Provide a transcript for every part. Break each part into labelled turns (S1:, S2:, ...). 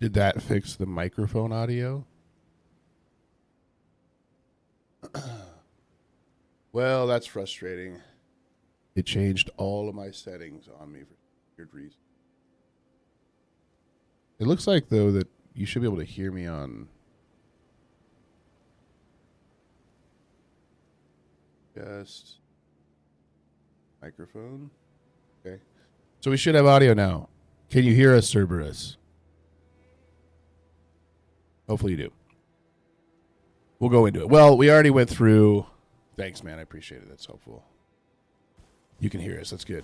S1: Did that fix the microphone audio? Well, that's frustrating. It changed all of my settings on me for weird reason. It looks like, though, that you should be able to hear me on just microphone. Okay. So we should have audio now. Can you hear us, Cerberus? Hopefully you do. We'll go into it. Well, we already went through. Thanks, man. I appreciate it. That's helpful. You can hear us. That's good.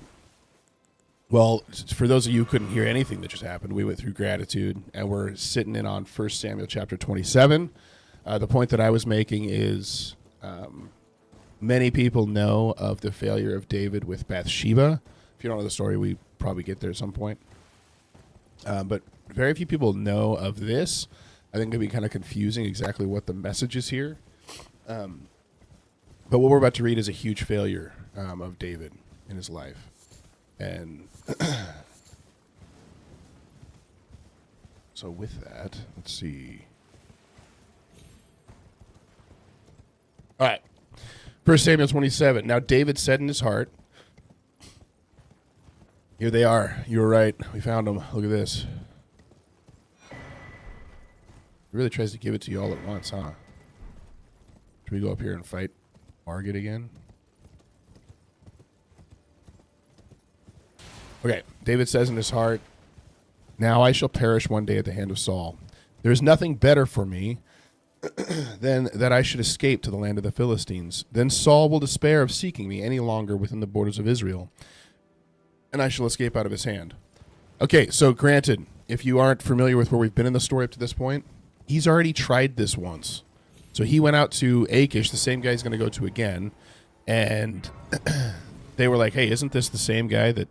S1: Well, for those of you who couldn't hear anything that just happened, we went through gratitude, and we're sitting in on 1 Samuel chapter 27. The point that I was making is many people know of the failure of David with Bathsheba. If you don't know the story, we probably get there at some point. But very few people know of this. I think it can be kind of confusing exactly what the message is here. But what we're about to read is a huge failure of David in his life. And so with that, let's see. All right. 1 Samuel 27. Now David said in his heart, here they are. You were right. We found them. Look at this. He really tries to give it to you all at once, huh? Should we go up here and fight Margit again? Okay, David says in his heart, now I shall perish one day at the hand of Saul. There is nothing better for me than that I should escape to the land of the Philistines. Then Saul will despair of seeking me any longer within the borders of Israel, and I shall escape out of his hand. Okay, so granted, if you aren't familiar with where we've been in the story up to this point, he's already tried this once. So he went out to Achish, the same guy he's going to go to again, and they were like, hey, isn't this the same guy that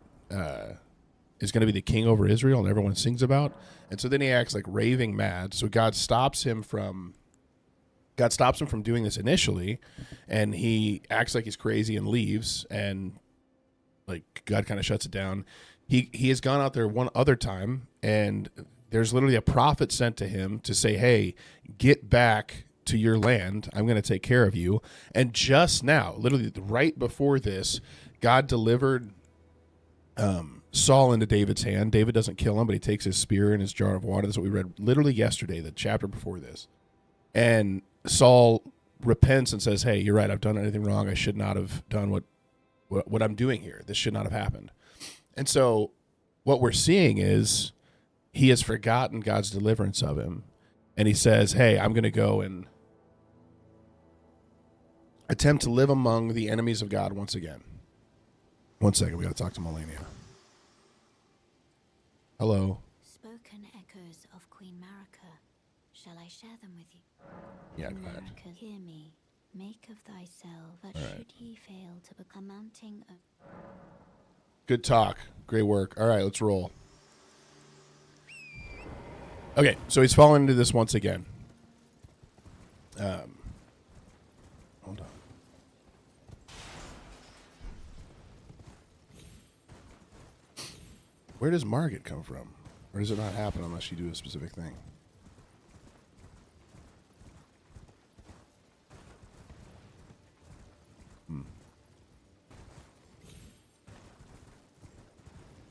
S1: is going to be the king over Israel and everyone sings about? And so then he acts like raving mad. So God stops him from doing this initially, and he acts like he's crazy and leaves, and like God kind of shuts it down. He has gone out there one other time, and there's literally a prophet sent to him to say, hey, get back to your land. I'm going to take care of you. And just now, literally right before this, God delivered Saul into David's hand. David doesn't kill him, but he takes his spear and his jar of water. That's what we read literally yesterday, the chapter before this. And Saul repents and says, hey, you're right. I've done anything wrong. I should not have done what I'm doing here. This should not have happened. And so what we're seeing is he has forgotten God's deliverance of him. And he says, hey, I'm going to go and attempt to live among the enemies of God once again. One second, we got to talk to Melania. Hello.
S2: Spoken echoes of Queen Marika. Shall I share them with you?
S1: Yeah, go ahead.
S2: Marika, hear me. Make of thyself that should ye fail to become mounting a...
S1: Good talk. Great work. All right, let's roll. Okay, so he's fallen into this once again. Hold on. Where does Margit come from? Or does it not happen unless you do a specific thing?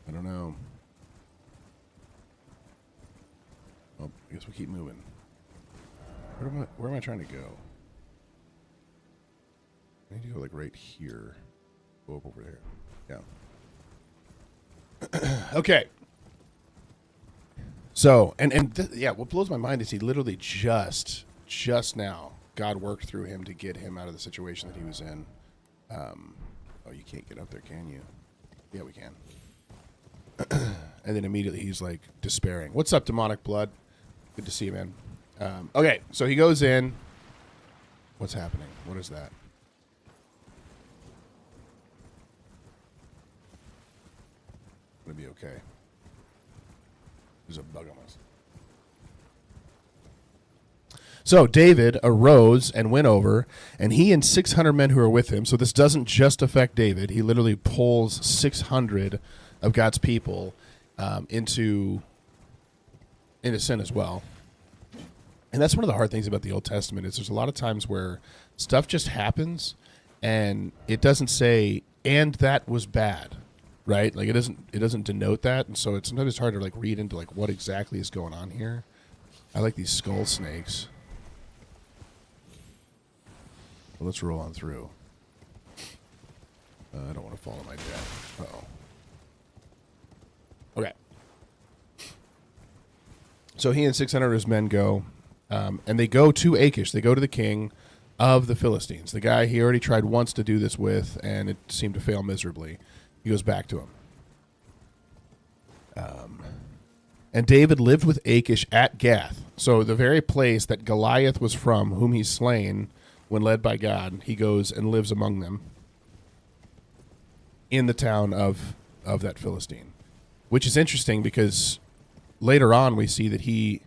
S1: I don't know. Well, I guess we'll keep moving. Where am I trying to go? I need to go like right here. Go up over there. Yeah. Okay. So, yeah, what blows my mind is he literally just now, God worked through him to get him out of the situation that he was in. Oh, you can't get up there, can you? Yeah, we can. And then immediately he's like despairing. What's up, demonic blood? Good to see you, man. Okay, so he goes in. What's happening? What is that? Gonna be okay. There's a bug on us. So David arose and went over, and he and 600 men who are with him. So this doesn't just affect David. He literally pulls 600 of God's people into into sin as well. And that's one of the hard things about the Old Testament is there's a lot of times where stuff just happens and it doesn't say, and that was bad, right? Like it doesn't denote that. And so it's sometimes hard to like read into like what exactly is going on here. I like these skull snakes. Well, let's roll on through. I don't want to fall to my death. Uh-oh. Okay. So he and 600 of his men go, and they go to Achish. They go to the king of the Philistines. The guy he already tried once to do this with, and it seemed to fail miserably. He goes back to him. And David lived with Achish at Gath. So the very place that Goliath was from, whom he's slain when led by God, he goes and lives among them in the town of that Philistine. Which is interesting because later on we see that he,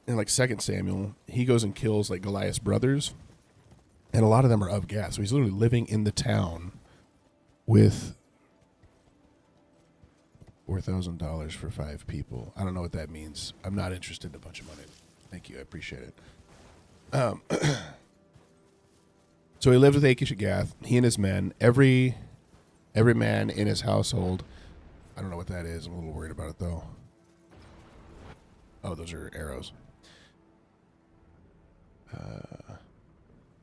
S1: in like 2 Samuel, he goes and kills like Goliath's brothers, and a lot of them are of Gath. So he's literally living in the town with $4,000 for 5 people. I don't know what that means. I'm not interested in a bunch of money. Thank you. I appreciate it. So he lived with Achish at Gath, he and his men, every man in his household. I don't know what that is. I'm a little worried about it, though. Oh, those are arrows.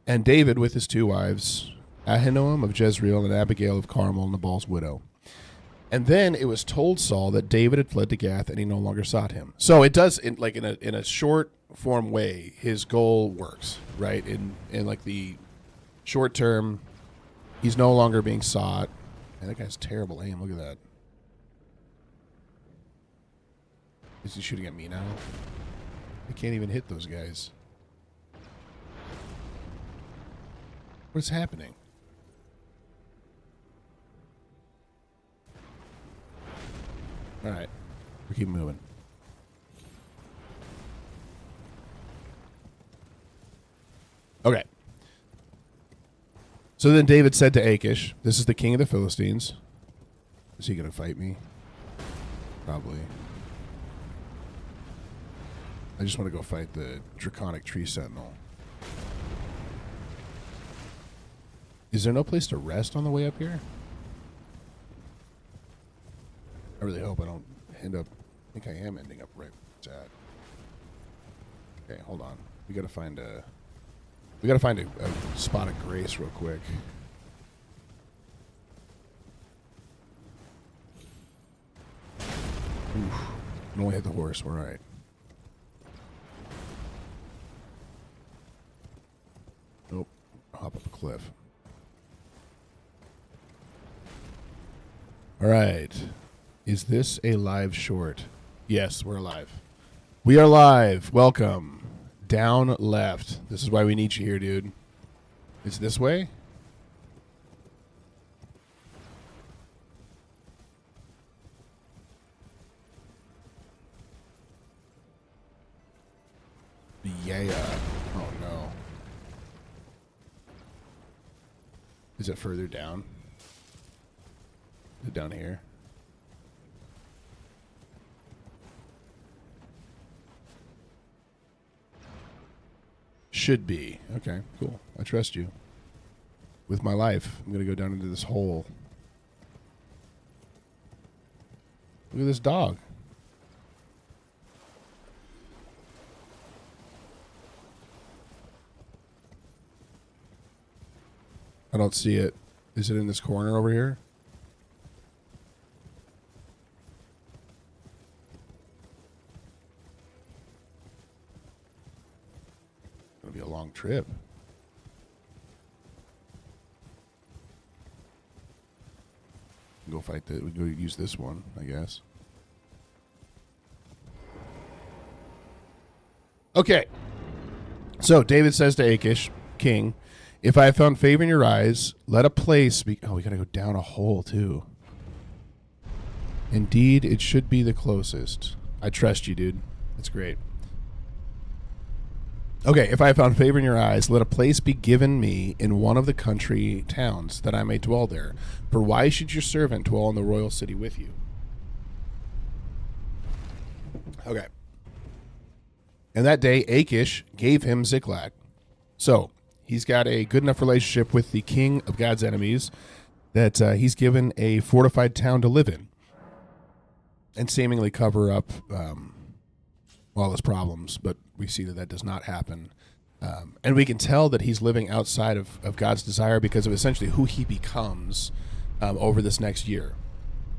S1: And David with his 2 wives, Ahinoam of Jezreel and Abigail of Carmel, Nabal's widow. And then it was told Saul that David had fled to Gath and he no longer sought him. So it does, in a short form way, his goal works, right? In like the short term, he's no longer being sought. And that guy's terrible aim. Look at that. Is he shooting at me now? I can't even hit those guys. What's happening? All right. We keep moving. Okay. So then David said to Achish, this is the king of the Philistines. Is he going to fight me? Probably. I just want to go fight the draconic tree sentinel. Is there no place to rest on the way up here? I really hope I don't end up... I think I am ending up right where it's at. Okay, hold on. We gotta find a spot of grace real quick. Oof. I only hit the horse. We're all right. Nope. Hop up a cliff. All right. Is this a live short? Yes, we're live. We are live. Welcome. Down left. This is why we need you here, dude. It's this way? Yeah. Oh, no. Is it further down? Is it down here? Should be. Okay, cool. I trust you. With my life, I'm going to go down into this hole. Look at this dog. I don't see it. Is it in this corner over here? It'll be a long trip. Go fight the. We go use this one, I guess. Okay. So David says to Achish, king, if I have found favor in your eyes, let a place be. Oh, we gotta go down a hole too. Indeed, it should be the closest. I trust you, dude. That's great. Okay, if I have found favor in your eyes, let a place be given me in one of the country towns, that I may dwell there. For why should your servant dwell in the royal city with you? Okay. And that day, Achish gave him Ziklag. So he's got a good enough relationship with the king of God's enemies that he's given a fortified town to live in and seemingly cover up all his problems. But we see that does not happen. And we can tell that he's living outside of God's desire because of essentially who he becomes over this next year.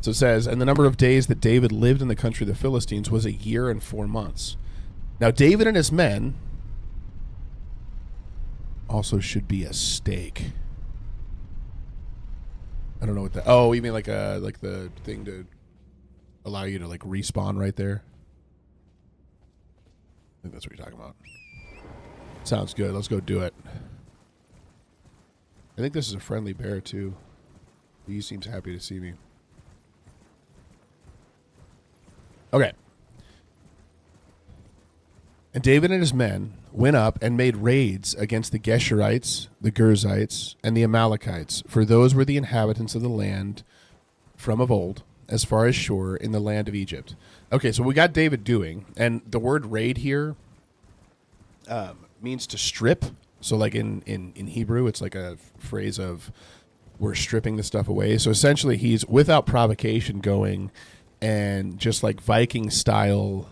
S1: So it says, and the number of days that David lived in the country of the Philistines was 1 year and 4 months. Now David and his men also should be a stake. I don't know what that. Oh, you mean like the thing to allow you to like respawn right there? I think that's what you're talking about. Sounds good. Let's go do it. I think this is a friendly bear too. He seems happy to see me. Okay. And David and his men went up and made raids against the Geshurites, the Girzites, and the Amalekites, for those were the inhabitants of the land from of old, as far as Shur in the land of Egypt. Okay, so we got David doing, and the word raid here means to strip. So like in Hebrew, it's like a phrase of we're stripping the stuff away. So essentially he's without provocation going and just like Viking style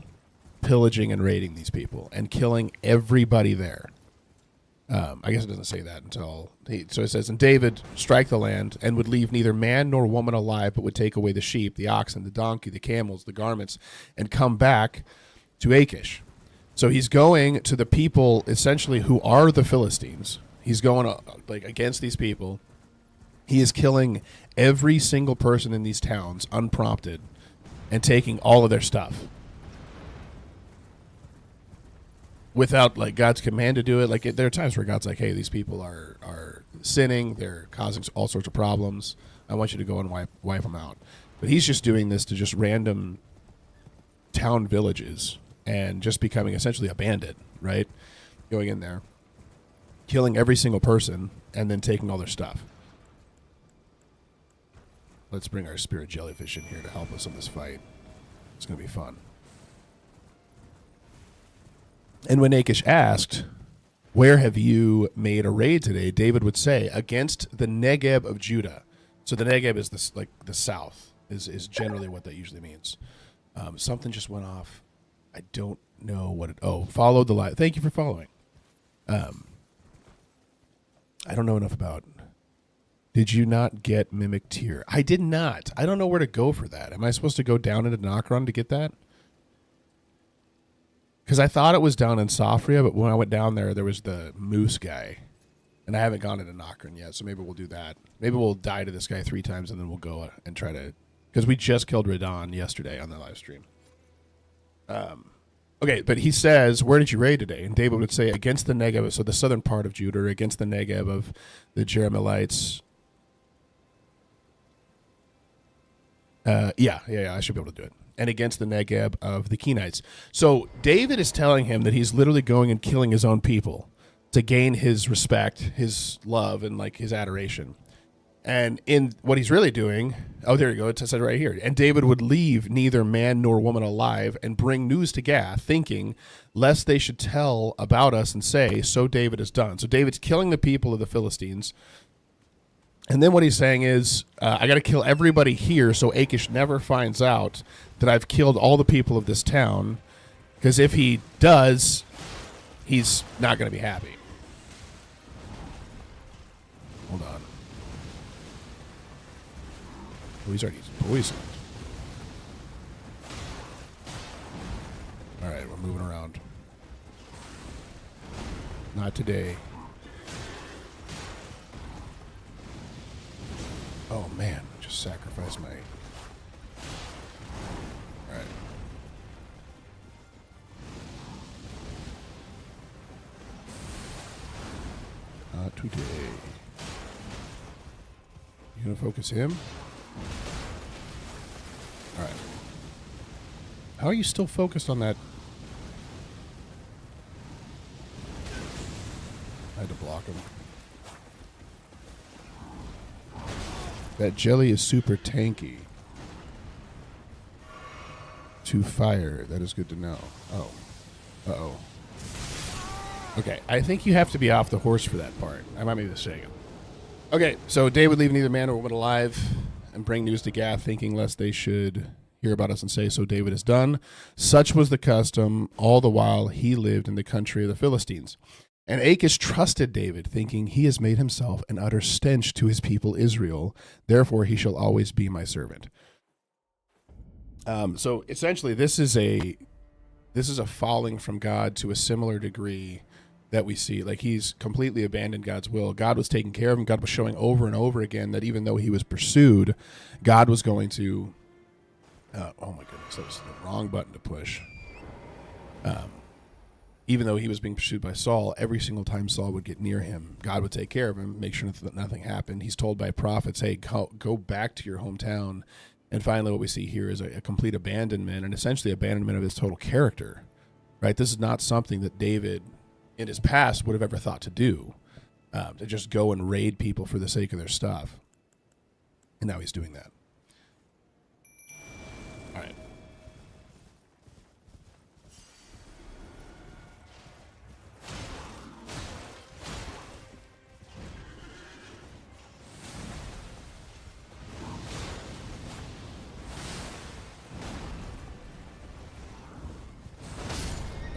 S1: pillaging and raiding these people and killing everybody there. I guess it doesn't say that until so it says, and David strike the land and would leave neither man nor woman alive, but would take away the sheep, the oxen, the donkey, the camels, the garments, and come back to Achish. So he's going to the people essentially who are the Philistines. He's going like against these people. He is killing every single person in these towns unprompted and taking all of their stuff without like God's command to do it. Like there are times where God's like, hey, these people are sinning. They're causing all sorts of problems. I want you to go and wipe them out. But he's just doing this to just random town villages and just becoming essentially a bandit, right? Going in there, killing every single person, and then taking all their stuff. Let's bring our spirit jellyfish in here to help us in this fight. It's going to be fun. And when Achish asked, where have you made a raid today? David would say, against the Negeb of Judah. So the Negeb is the south, is generally what that usually means. Something just went off. I don't know what it... Oh, followed the light. Thank you for following. I don't know enough about... Did you not get Mimic Tier? I did not. I don't know where to go for that. Am I supposed to go down into Nokron to get that? Because I thought it was down in Safria, but when I went down there, there was the moose guy. And I haven't gone into Nokron yet, so maybe we'll do that. Maybe we'll die to this guy 3 times, and then we'll go and try to... Because we just killed Radon yesterday on the live stream. Okay, but he says, where did you raid today? And David would say, against the Negeb, so the southern part of Judah, or against the Negeb of the Jerahmeelites. Yeah, I should be able to do it. And against the Negeb of the Kenites. So David is telling him that he's literally going and killing his own people to gain his respect, his love, and like his adoration. And in what he's really doing, oh, there you go, it says it right here. And David would leave neither man nor woman alive and bring news to Gath, thinking, lest they should tell about us and say, so David has done. So David's killing the people of the Philistines. And then what he's saying is, I got to kill everybody here so Achish never finds out that I've killed all the people of this town. Because if he does, he's not going to be happy. Hold on. Oh, he's already poisoned. All right, we're moving around. Not today. Oh, man. Just sacrifice my... All right. Not today. You gonna focus him? All right. How are you still focused on that? I had to block him. That jelly is super tanky. to fire. That is good to know. Oh. Uh-oh. Okay, I think you have to be off the horse for that part. I might be mistaken. Okay, so David leave neither man or woman alive and bring news to Gath, thinking lest they should hear about us and say, so David is done. Such was the custom all the while he lived in the country of the Philistines. And Achish trusted David, thinking he has made himself an utter stench to his people Israel. Therefore he shall always be my servant. So essentially this is a falling from God to a similar degree that we see. Like, he's completely abandoned God's will. God was taking care of him. God was showing over and over again that even though he was pursued, God was going to oh my goodness, that was the wrong button to push. Even though he was being pursued by Saul, every single time Saul would get near him, God would take care of him, make sure that nothing happened. He's told by prophets, hey, go back to your hometown. And finally what we see here is a complete abandonment, and essentially abandonment of his total character. Right? This is not something that David in his past would have ever thought to do, to just go and raid people for the sake of their stuff. And now he's doing that. All right.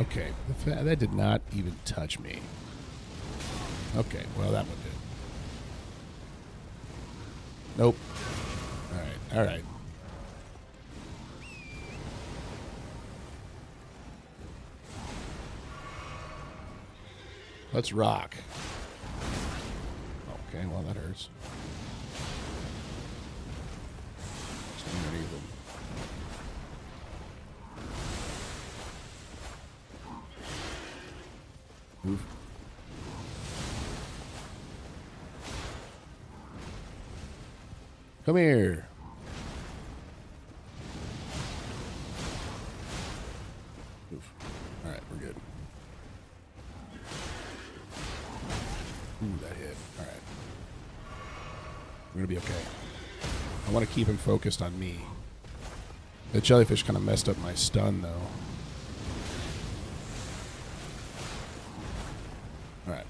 S1: Okay, that did not even touch me. Okay, well, that one did. Nope. All right. Let's rock. Okay, well, that hurts. Move. Come here. Move. All right, we're good. Ooh, that hit. All right. We're going to be okay. I want to keep him focused on me. The jellyfish kind of messed up my stun, though. All right.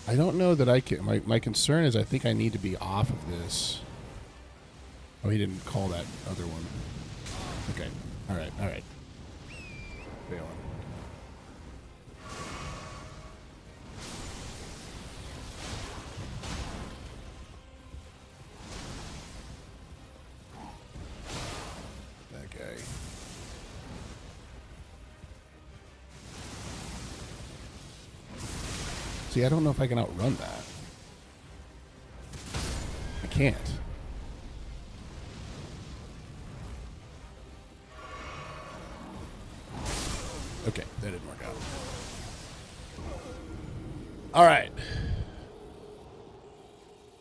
S1: I don't know that I can. My concern is I think I need to be off of this. Oh, he didn't call that other one. Okay. All right. Failing. That guy. See, I don't know if I can outrun that. I can't. Okay, that didn't work out. All right.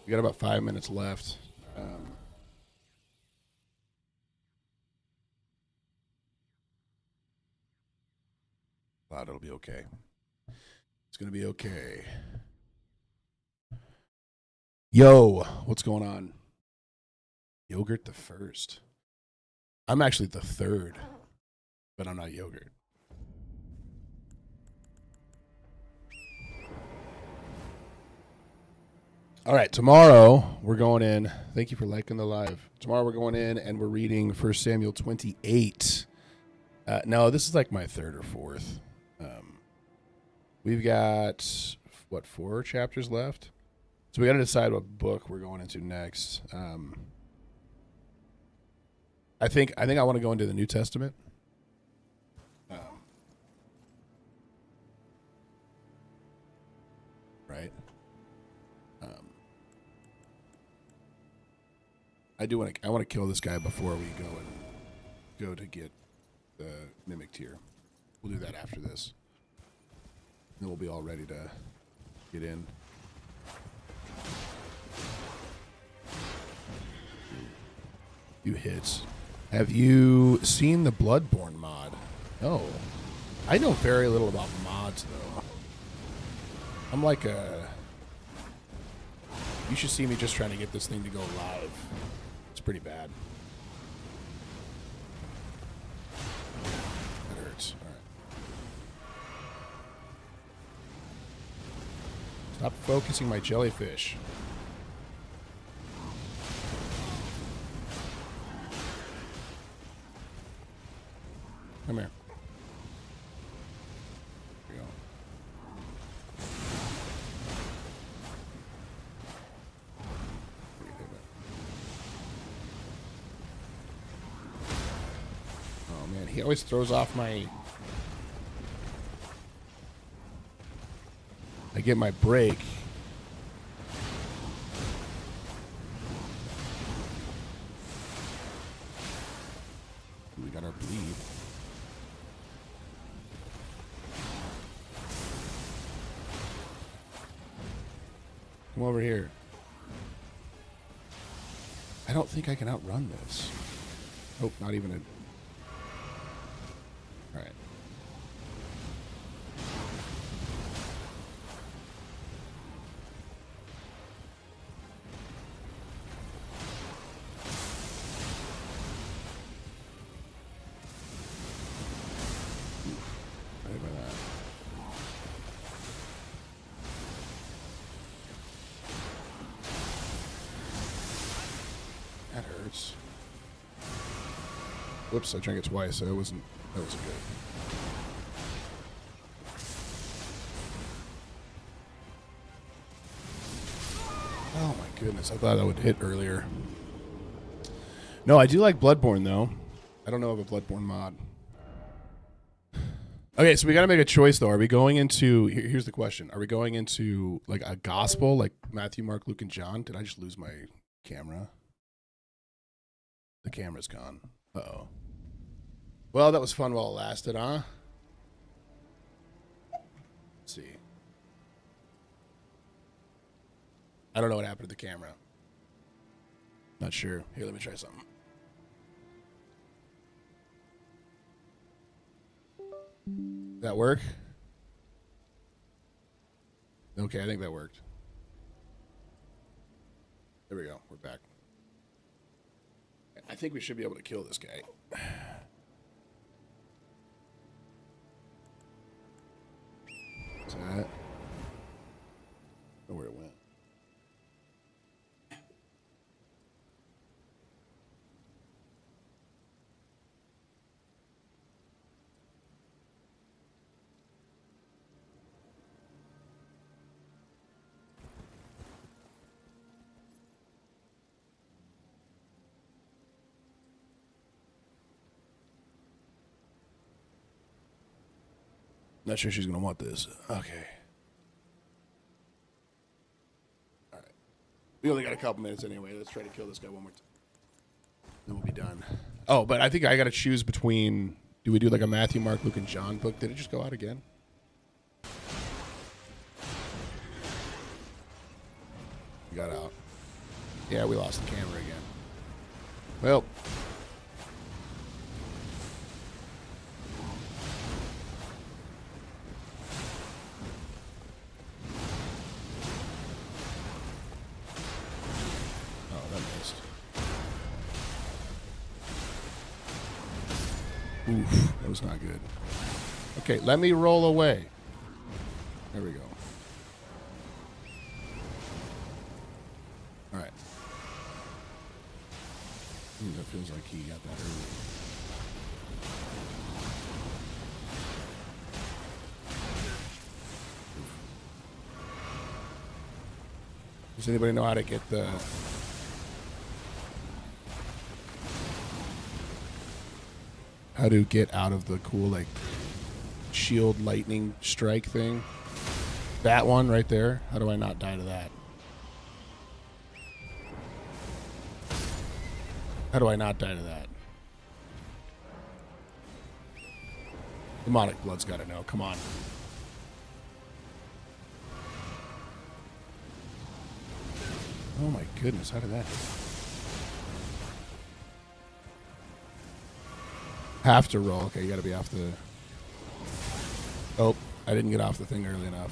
S1: We got about 5 minutes left. But it'll be okay. It's going to be okay. Yo, what's going on? Yogurt the first. I'm actually the third, but I'm not Yogurt. All right, tomorrow we're going in. Thank you for liking the live. Tomorrow we're going in and we're reading 1 Samuel 28. No, this is like my third or fourth. We've got, 4 chapters left? So we got to decide what book we're going into next. I think I want to go into the New Testament. Right. I want to kill this guy before we go to get the mimic tier. We'll do that after this. Then we'll be all ready to get in. Few hits. Have you seen the Bloodborne mod? No. I know very little about mods, though. I'm like a You should see me just trying to get this thing to go live. It's pretty bad. That hurts. All right. Stop focusing my jellyfish. Come here. There we go. Oh man, he always throws off my... I get my break. We got our bleed. Come over here. I don't think I can outrun this. Nope, not even a... Alright. Right by that. That hurts. Whoops, I drank it twice, so that wasn't good. Oh my goodness, I thought I would hit earlier. No, I do like Bloodborne though. I don't know of a Bloodborne mod. Okay, so we got to make a choice though. Are we going into here's the question. Are we going into like a gospel like Matthew, Mark, Luke and John? Did I just lose my camera? The camera's gone. Uh-oh. Well, that was fun while it lasted, huh? Let's see. I don't know what happened to the camera. Not sure. Here, let me try something. Did that work? Okay, I think that worked. There we go. We're back. I think we should be able to kill this guy. Is that? I don't know where it went. Not sure she's going to want this. Okay. All right. We only got a couple minutes anyway. Let's try to kill this guy one more time. Then we'll be done. Oh, but I think I got to choose between... Do we do like a Matthew, Mark, Luke, and John book? Did it just go out again? We got out. Yeah, we lost the camera again. Well... Oof, that was not good. Okay, let me roll away. There we go. All right. That feels like he got that early. Does anybody know how to get the... How to get out of the cool, like, shield lightning strike thing? That one right there. How do I not die to that? How do I not die to that? Demonic Blood's got to know. Come on. Oh my goodness, how did that happen? Have to roll. Okay, you gotta be off the... Oh, I didn't get off the thing early enough.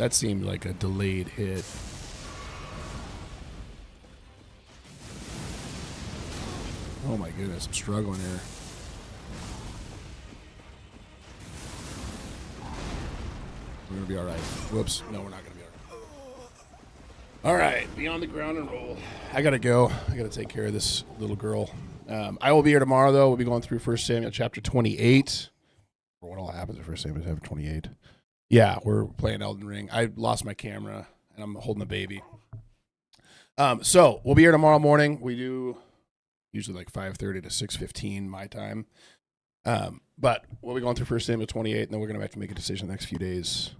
S1: That seemed like a delayed hit. Oh my goodness, I'm struggling here. We're going to be all right. Whoops. No, we're not going to be all right. All right, be on the ground and roll. I got to go. I got to take care of this little girl. I will be here tomorrow, though. We'll be going through 1 Samuel chapter 28. Or what all happens in 1 Samuel chapter 28. Yeah, we're playing Elden Ring. I lost my camera, and I'm holding a baby. So we'll be here tomorrow morning. We do usually like 5:30 to 6:15 my time. But we'll be going through 1 Samuel 28, and then we're going to have to make a decision the next few days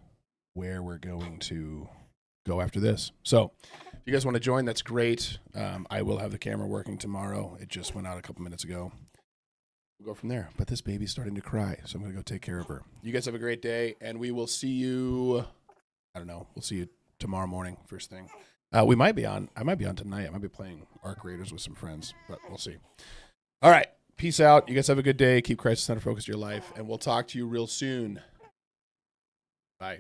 S1: where we're going to go after this. So if you guys want to join, that's great. I will have the camera working tomorrow. It just went out a couple minutes ago. We'll go from there. But this baby's starting to cry, so I'm going to go take care of her. You guys have a great day, and we will see you, I don't know, we'll see you tomorrow morning, first thing. I might be on tonight. I might be playing Arc Raiders with some friends, but we'll see. All right. Peace out. You guys have a good day. Keep Christ the center focus of your life, and we'll talk to you real soon. Bye.